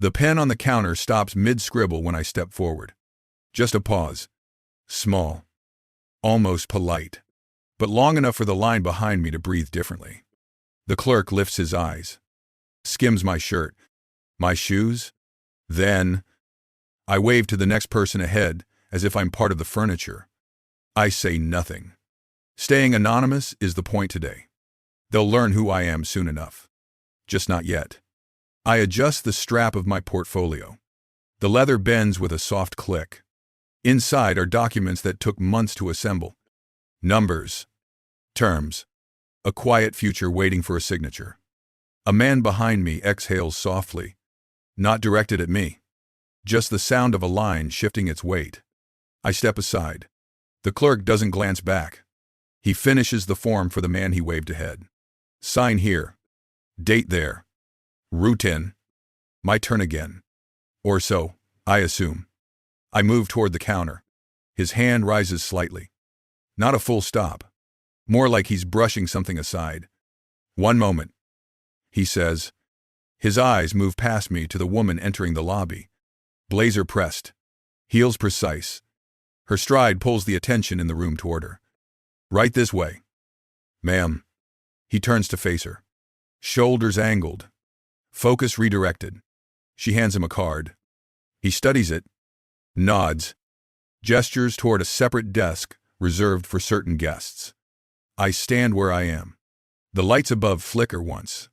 The pen on the counter stops mid-scribble when I step forward. Just a pause. Small. Almost polite. But long enough for the line behind me to breathe differently. The clerk lifts his eyes. Skims my shirt. My shoes. Then I wave to the next person ahead as if I'm part of the furniture. I say nothing. Staying anonymous is the point today. They'll learn who I am soon enough. Just not yet. I adjust the strap of my portfolio. The leather bends with a soft click. Inside are documents that took months to assemble. Numbers. Terms. A quiet future waiting for a signature. A man behind me exhales softly. Not directed at me. Just the sound of a line shifting its weight. I step aside. The clerk doesn't glance back. He finishes the form for the man he waved ahead. Sign here. Date there. Routine. My turn again. Or so, I assume. I move toward the counter. His hand rises slightly. Not a full stop. More like he's brushing something aside. One moment, he says. His eyes move past me to the woman entering the lobby. Blazer pressed. Heels precise. Her stride pulls the attention in the room toward her. Right this way. Ma'am. He turns to face her. Shoulders angled. Focus redirected. She hands him a card. He studies it. Nods. Gestures toward a separate desk reserved for certain guests. I stand where I am. The lights above flicker once.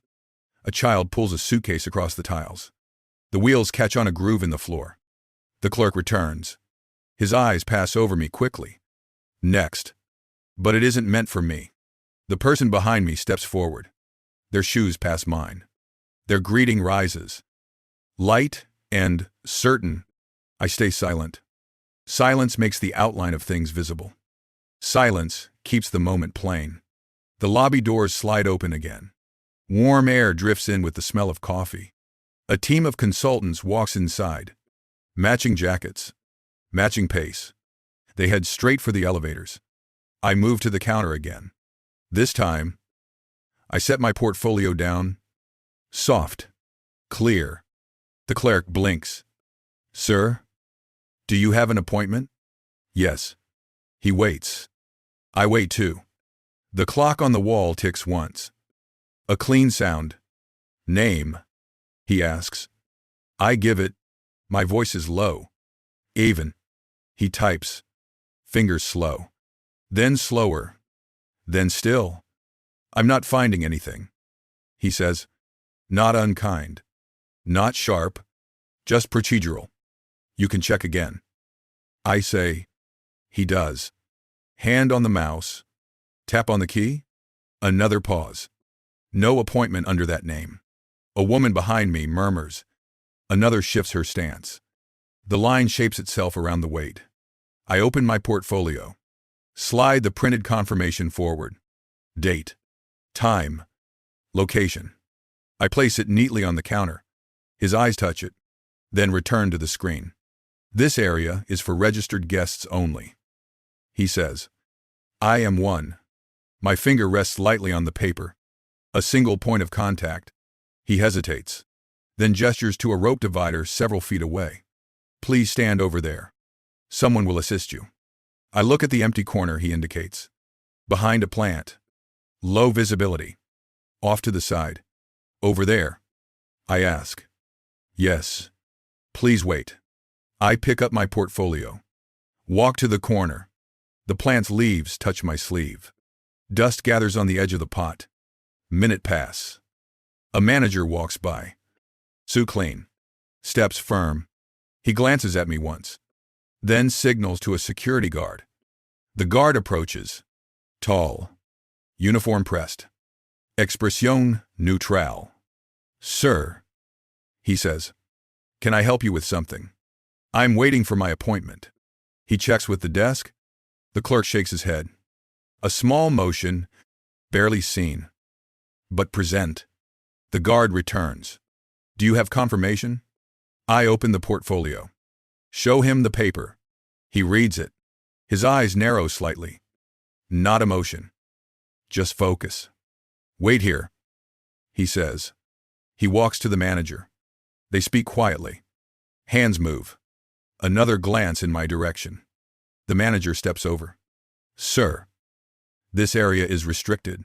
A child pulls a suitcase across the tiles. The wheels catch on a groove in the floor. The clerk returns. His eyes pass over me quickly. Next. But it isn't meant for me. The person behind me steps forward. Their shoes pass mine. Their greeting rises. Light and certain. I stay silent. Silence makes the outline of things visible. Silence keeps the moment plain. The lobby doors slide open again. Warm air drifts in with the smell of coffee. A team of consultants walks inside. Matching jackets. Matching pace. They head straight for the elevators. I move to the counter again. This time, I set my portfolio down. Soft. Clear. The clerk blinks. Sir? Do you have an appointment? Yes. He waits. I wait too. The clock on the wall ticks once. A clean sound. Name? He asks. I give it. My voice is low. Even. He types. Fingers slow. Then slower. Then still. I'm not finding anything. He says. Not unkind. Not sharp. Just procedural. You can check again. I say. He does. Hand on the mouse. Tap on the key. Another pause. No appointment under that name. A woman behind me murmurs. Another shifts her stance. The line shapes itself around the weight. I open my portfolio. Slide the printed confirmation forward. Date. Time. Location. I place it neatly on the counter. His eyes touch it, then return to the screen. This area is for registered guests only. He says. I am one. My finger rests lightly on the paper. A single point of contact. He hesitates, then gestures to a rope divider several feet away. Please stand over there. Someone will assist you. I look at the empty corner he indicates. Behind a plant. Low visibility. Off to the side. Over there. I ask. Yes. Please wait. I pick up my portfolio. Walk to the corner. The plant's leaves touch my sleeve. Dust gathers on the edge of the pot. Minute pass. A manager walks by. Suit clean. Steps firm. He glances at me once. Then signals to a security guard. The guard approaches. Tall. Uniform pressed. Expression neutrale. Sir, he says. Can I help you with something? I'm waiting for my appointment. He checks with the desk. The clerk shakes his head. A small motion, barely seen. But present. The guard returns. Do you have confirmation? I open the portfolio. Show him the paper. He reads it. His eyes narrow slightly. Not emotion. Just focus. Wait here, he says. He walks to the manager. They speak quietly. Hands move. Another glance in my direction. The manager steps over. Sir, this area is restricted.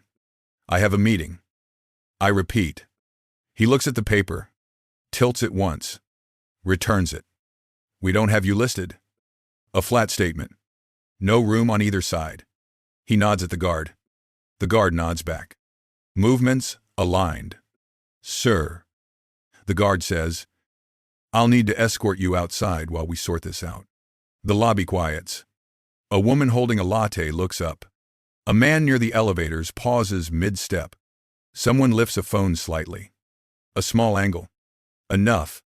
I have a meeting. I repeat. He looks at the paper, tilts it once, returns it. We don't have you listed. A flat statement. No room on either side. He nods at the guard. The guard nods back. Movements aligned. Sir, the guard says, I'll need to escort you outside while we sort this out. The lobby quiets. A woman holding a latte looks up. A man near the elevators pauses mid-step. Someone lifts a phone slightly. A small angle. Enough.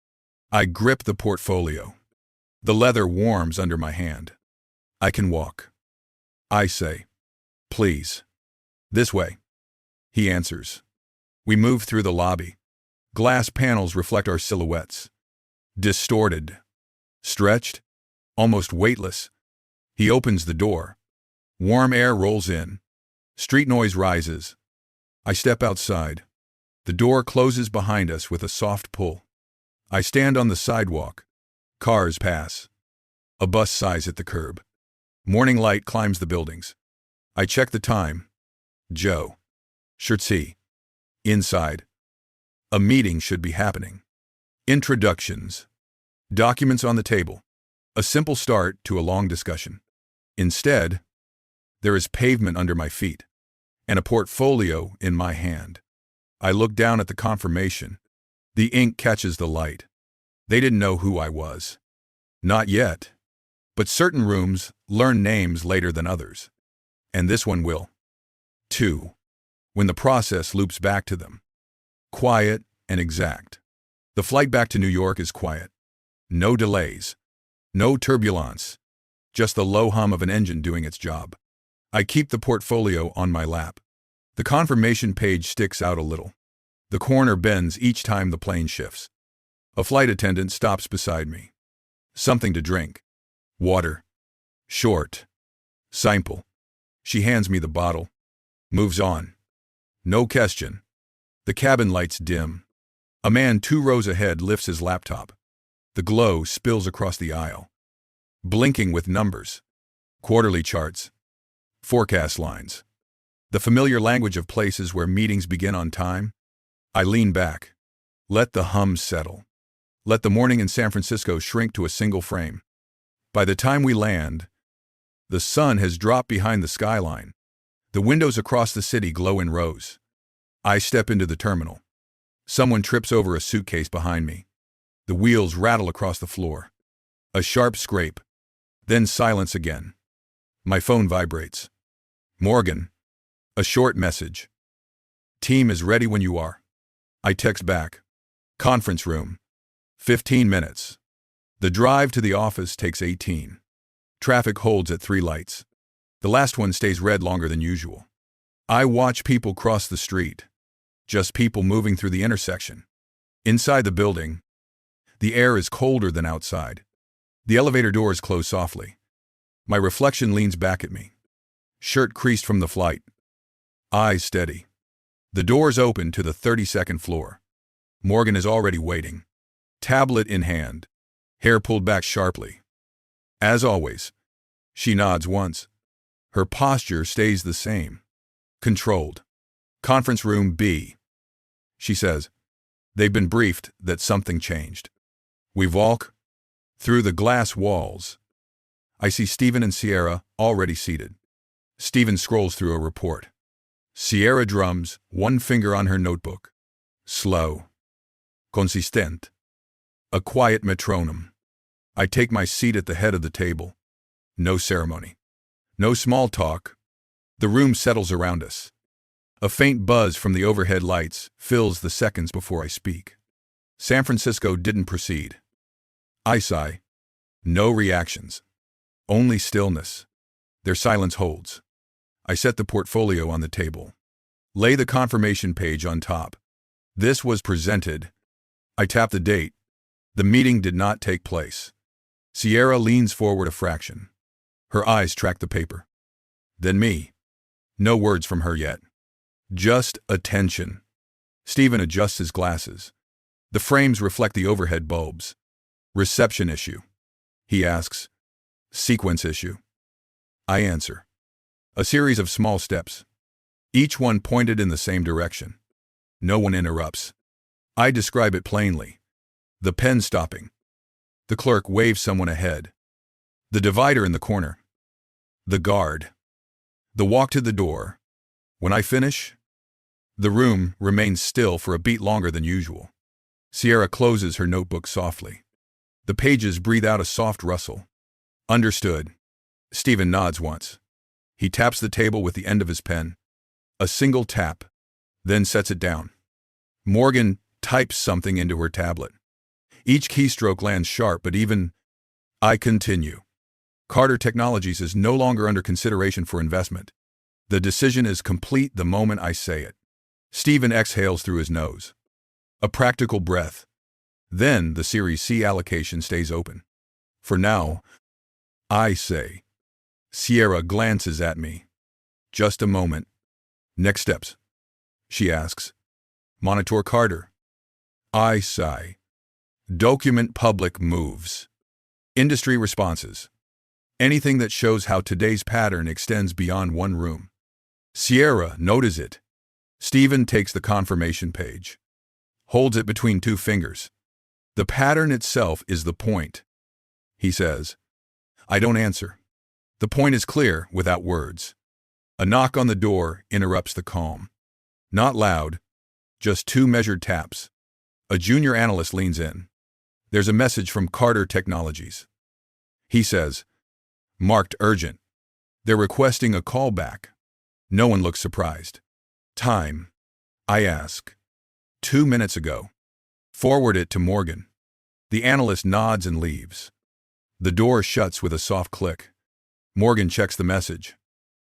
I grip the portfolio. The leather warms under my hand. I can walk. I say, please. This way. He answers. We move through the lobby. Glass panels reflect our silhouettes. Distorted. Stretched. Almost weightless. He opens the door. Warm air rolls in. Street noise rises. I step outside. The door closes behind us with a soft pull. I stand on the sidewalk. Cars pass. A bus sighs at the curb. Morning light climbs the buildings. I check the time. Joe. Shirtsy. Inside. A meeting should be happening. Introductions. Documents on the table. A simple start to a long discussion. Instead, there is pavement under my feet and a portfolio in my hand. I look down at the confirmation. The ink catches the light. They didn't know who I was. Not yet. But certain rooms learn names later than others. And this one will. 2. When the process loops back to them. Quiet and exact. The flight back to New York is quiet. No delays. No turbulence. Just the low hum of an engine doing its job. I keep the portfolio on my lap. The confirmation page sticks out a little. The corner bends each time the plane shifts. A flight attendant stops beside me. Something to drink. Water. Short. Simple. She hands me the bottle. Moves on. No question. The cabin lights dim. A man 2 rows ahead lifts his laptop. The glow spills across the aisle. Blinking with numbers. Quarterly charts. Forecast lines. The familiar language of places where meetings begin on time. I lean back. Let the hum settle. Let the morning in San Francisco shrink to a single frame. By the time we land, the sun has dropped behind the skyline. The windows across the city glow in rows. I step into the terminal. Someone trips over a suitcase behind me. The wheels rattle across the floor. A sharp scrape. Then silence again. My phone vibrates. Morgan. A short message. Team is ready when you are. I text back. Conference room. 15 minutes. The drive to the office takes 18. Traffic holds at 3 lights. The last one stays red longer than usual. I watch people cross the street. Just people moving through the intersection. Inside the building, the air is colder than outside. The elevator doors close softly. My reflection leans back at me. Shirt creased from the flight. Eyes steady. The doors open to the 32nd floor. Morgan is already waiting. Tablet in hand. Hair pulled back sharply. As always, she nods once. Her posture stays the same. Controlled. Conference room B. She says, they've been briefed that something changed. We walk through the glass walls. I see Stephen and Sierra already seated. Stephen scrolls through a report. Sierra drums, one finger on her notebook. Slow. Consistent. A quiet metronome. I take my seat at the head of the table. No ceremony. No small talk. The room settles around us. A faint buzz from the overhead lights fills the seconds before I speak. San Francisco didn't proceed. I sigh. No reactions. Only stillness. Their silence holds. I set the portfolio on the table. Lay the confirmation page on top. This was presented. I tap the date. The meeting did not take place. Sierra leans forward a fraction. Her eyes track the paper. Then me. No words from her yet. Just attention. Stephen adjusts his glasses. The frames reflect the overhead bulbs. Reception issue. He asks. Sequence issue. I answer. A series of small steps, each one pointed in the same direction. No one interrupts. I describe it plainly. The pen stopping. The clerk waves someone ahead. The divider in the corner. The guard. The walk to the door. When I finish, the room remains still for a beat longer than usual. Sierra closes her notebook softly. The pages breathe out a soft rustle. Understood. Stephen nods once. He taps the table with the end of his pen. A single tap, then sets it down. Morgan types something into her tablet. Each keystroke lands sharp, but even. I continue. Carter Technologies is no longer under consideration for investment. The decision is complete the moment I say it. Stephen exhales through his nose. A practical breath. Then the Series C allocation stays open. For now, I say. Sierra glances at me. Just a moment. Next steps, she asks. Monitor Carter. I sigh. Document public moves. Industry responses. Anything that shows how today's pattern extends beyond one room. Sierra notices it. Stephen takes the confirmation page. Holds it between two fingers. The pattern itself is the point, he says. I don't answer. The point is clear without words. A knock on the door interrupts the calm. Not loud, just two measured taps. A junior analyst leans in. There's a message from Carter Technologies. He says, marked urgent. They're requesting a call back. No one looks surprised. Time, I ask. 2 minutes ago. Forward it to Morgan. The analyst nods and leaves. The door shuts with a soft click. Morgan checks the message.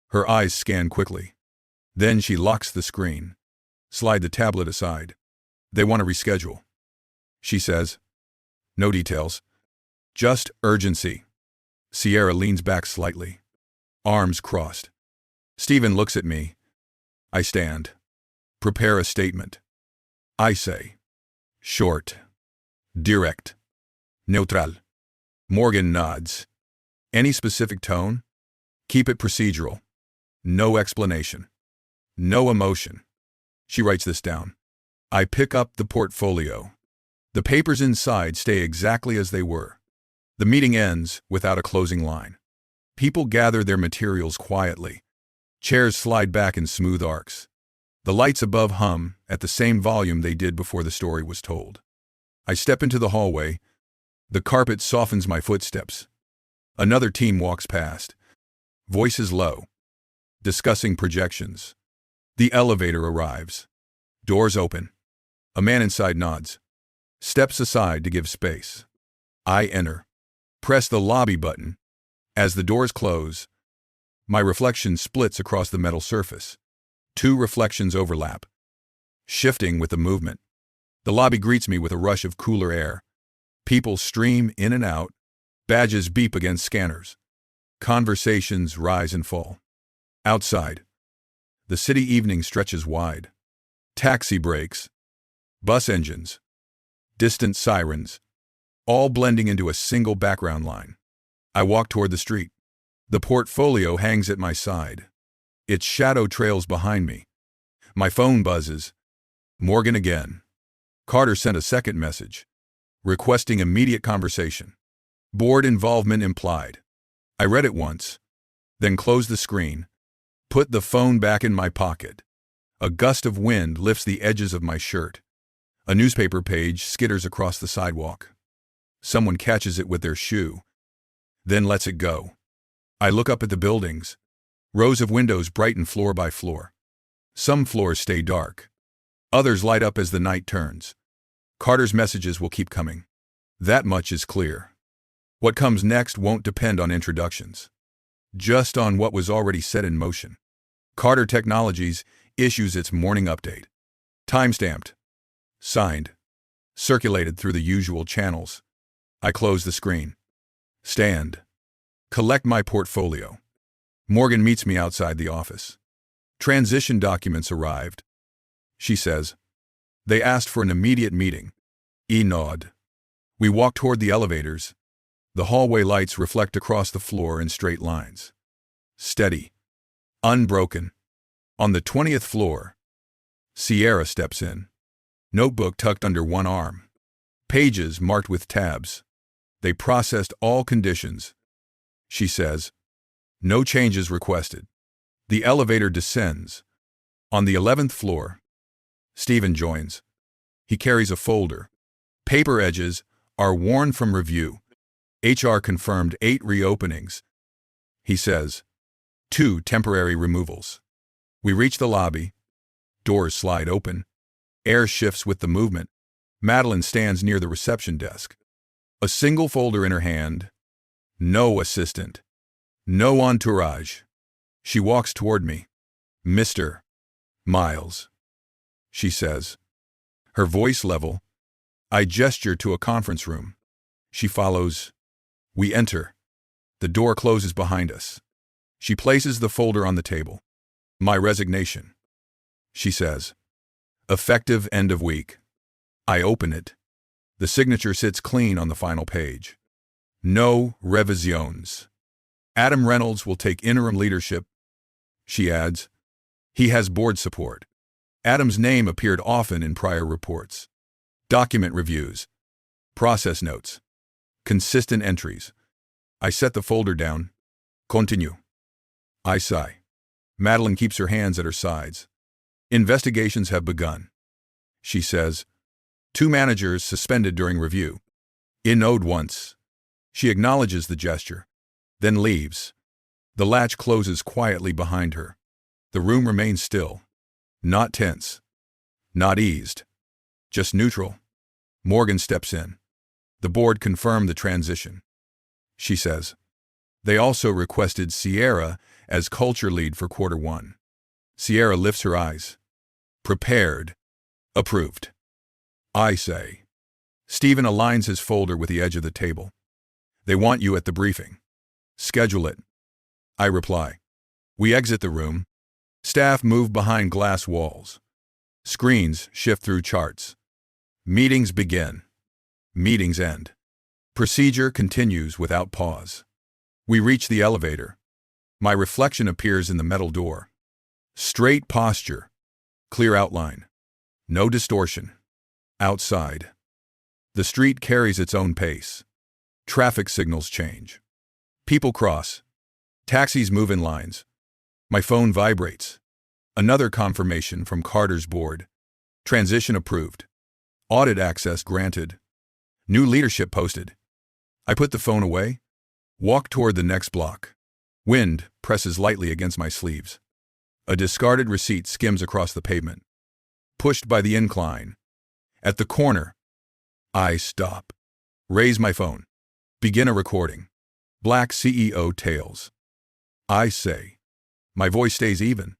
Her eyes scan quickly. Then she locks the screen. Slide the tablet aside. They want to reschedule. She says. No details. Just urgency. Sierra leans back slightly. Arms crossed. Stephen looks at me. I stand. Prepare a statement. I say. Short. Direct. Neutral. Morgan nods. Any specific tone? Keep it procedural. No explanation. No emotion. She writes this down. I pick up the portfolio. The papers inside stay exactly as they were. The meeting ends without a closing line. People gather their materials quietly. Chairs slide back in smooth arcs. The lights above hum at the same volume they did before the story was told. I step into the hallway. The carpet softens my footsteps. Another team walks past. Voices low. Discussing projections. The elevator arrives. Doors open. A man inside nods. Steps aside to give space. I enter. Press the lobby button. As the doors close, my reflection splits across the metal surface. 2 reflections overlap, shifting with the movement. The lobby greets me with a rush of cooler air. People stream in and out. Badges beep against scanners. Conversations rise and fall. Outside, the city evening stretches wide. Taxi brakes, bus engines, distant sirens, all blending into a single background line. I walk toward the street. The portfolio hangs at my side. Its shadow trails behind me. My phone buzzes. Morgan again. Carter sent a second message, requesting immediate conversation. Board involvement implied. I read it once, then closed the screen, put the phone back in my pocket. A gust of wind lifts the edges of my shirt. A newspaper page skitters across the sidewalk. Someone catches it with their shoe, then lets it go. I look up at the buildings. Rows of windows brighten floor by floor. Some floors stay dark. Others light up as the night turns. Carter's messages will keep coming. That much is clear. What comes next won't depend on introductions, just on what was already set in motion. Carter Technologies issues its morning update. Timestamped. Signed. Circulated through the usual channels. I close the screen. Stand. Collect my portfolio. Morgan meets me outside the office. Transition documents arrived. She says, they asked for an immediate meeting. E nod. We walk toward the elevators. The hallway lights reflect across the floor in straight lines. Steady. Unbroken. On the 20th floor, Sierra steps in. Notebook tucked under one arm. Pages marked with tabs. They processed all conditions. She says, "No changes requested." The elevator descends. On the 11th floor, Stephen joins. He carries a folder. Paper edges are worn from review. HR confirmed 8 reopenings. He says, 2 temporary removals. We reach the lobby. Doors slide open. Air shifts with the movement. Madeline stands near the reception desk. A single folder in her hand. No assistant. No entourage. She walks toward me. "Mr. Miles," she says. Her voice level. I gesture to a conference room. She follows. We enter. The door closes behind us. She places the folder on the table. "My resignation," she says. "Effective end of week." I open it. The signature sits clean on the final page. No revisions. Adam Reynolds will take interim leadership. She adds, "He has board support." Adam's name appeared often in prior reports. Document reviews. Process notes. Consistent entries. I set the folder down. Continue. I sigh. Madeline keeps her hands at her sides. Investigations have begun. She says, 2 managers suspended during review. In owed once. She acknowledges the gesture, then leaves. The latch closes quietly behind her. The room remains still. Not tense. Not eased. Just neutral. Morgan steps in. The board confirmed the transition. She says, "They also requested Sierra as culture lead for Q1. Sierra lifts her eyes. Prepared. Approved. I say. Stephen aligns his folder with the edge of the table. "They want you at the briefing. Schedule it." I reply. We exit the room. Staff move behind glass walls. Screens shift through charts. Meetings begin. Meetings end. Procedure continues without pause. We reach the elevator. My reflection appears in the metal door. Straight posture. Clear outline. No distortion. Outside. The street carries its own pace. Traffic signals change. People cross. Taxis move in lines. My phone vibrates. Another confirmation from Carter's board. Transition approved. Audit access granted. New leadership posted. I put the phone away. Walk toward the next block. Wind presses lightly against my sleeves. A discarded receipt skims across the pavement. Pushed by the incline. At the corner, I stop. Raise my phone. Begin a recording. Black CEO tales. I say. My voice stays even.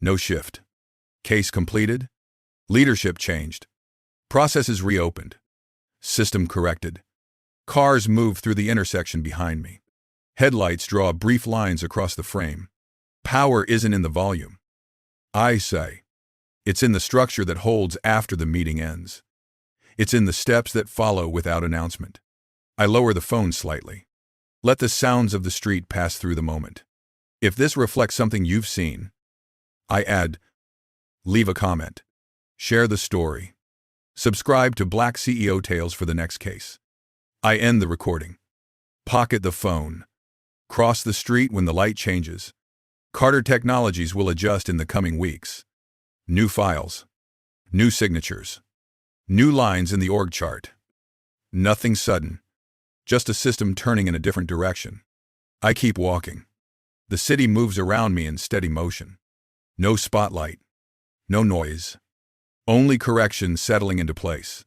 No shift. Case completed. Leadership changed. Processes reopened. System corrected. Cars move through the intersection behind me. Headlights draw brief lines across the frame. Power isn't in the volume. I say. It's in the structure that holds after the meeting ends. It's in the steps that follow without announcement. I lower the phone slightly. Let the sounds of the street pass through the moment. If this reflects something you've seen, I add, leave a comment. Share the story. Subscribe to Black CEO Tales for the next case. I end the recording. Pocket the phone. Cross the street when the light changes. Carter Technologies will adjust in the coming weeks. New files. New signatures. New lines in the org chart. Nothing sudden. Just a system turning in a different direction. I keep walking. The city moves around me in steady motion. No spotlight. No noise. Only correction settling into place.